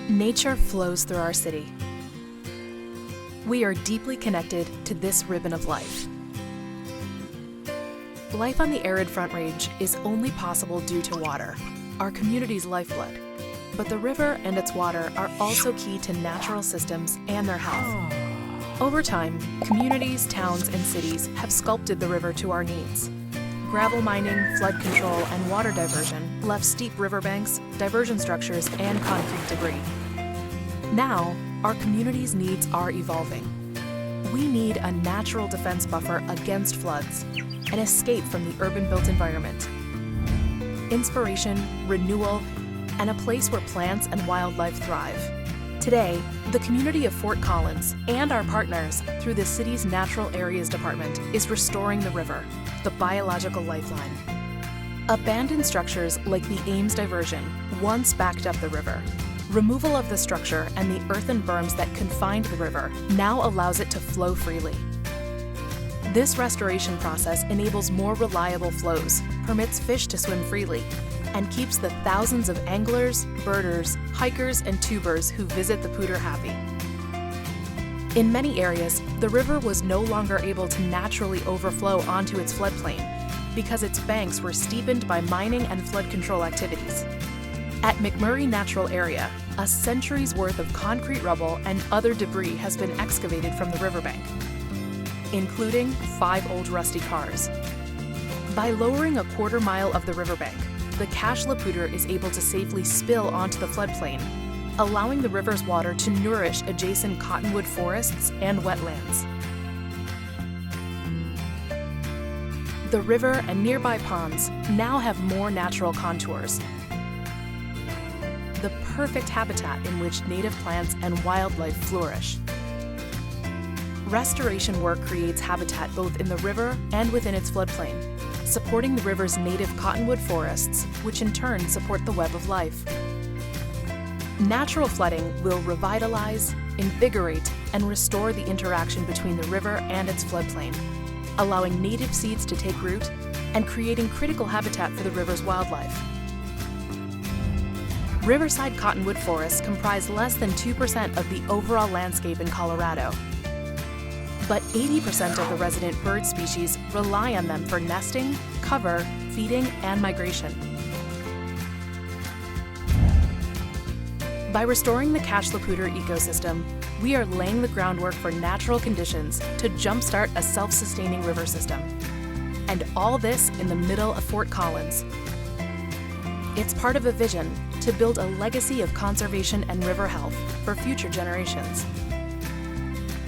Nature flows through our city. We are deeply connected to this ribbon of life. Life on the arid Front Range is only possible due to water, our community's lifeblood. But the river and its water are also key to natural systems and their health. Over time, communities, towns, and cities have sculpted the river to our needs. Gravel mining, flood control, and water diversion left steep riverbanks, diversion structures, and concrete debris. Now, our community's needs are evolving. We need a natural defense buffer against floods, an escape from the urban-built environment, inspiration, renewal, and a place where plants and wildlife thrive. Today, the community of Fort Collins and our partners through the city's Natural Areas Department is restoring the river, the biological lifeline. Abandoned structures like the Ames diversion once backed up the river. Removal of the structure and the earthen berms that confined the river now allows it to flow freely. This restoration process enables more reliable flows, permits fish to swim freely, and keeps the thousands of anglers, birders, hikers, and tubers who visit the Poudre happy. In many areas, the river was no longer able to naturally overflow onto its floodplain because its banks were steepened by mining and flood control activities. At McMurray Natural Area, a century's worth of concrete rubble and other debris has been excavated from the riverbank, including 5 old rusty cars. By lowering a quarter mile of the riverbank, the Cache La Poudre is able to safely spill onto the floodplain, allowing the river's water to nourish adjacent cottonwood forests and wetlands. The river and nearby ponds now have more natural contours, the perfect habitat in which native plants and wildlife flourish. Restoration work creates habitat both in the river and within its floodplain, supporting the river's native cottonwood forests, which in turn support the web of life. Natural flooding will revitalize, invigorate, and restore the interaction between the river and its floodplain, allowing native seeds to take root and creating critical habitat for the river's wildlife. Riverside cottonwood forests comprise less than 2% of the overall landscape in Colorado, but 80% of the resident bird species rely on them for nesting, cover, feeding, and migration. By restoring the Cache La Poudre ecosystem, we are laying the groundwork for natural conditions to jumpstart a self-sustaining river system. And all this in the middle of Fort Collins. It's part of a vision to build a legacy of conservation and river health for future generations.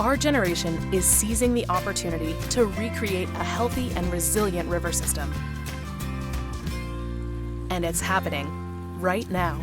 Our generation is seizing the opportunity to recreate a healthy and resilient river system. And it's happening right now.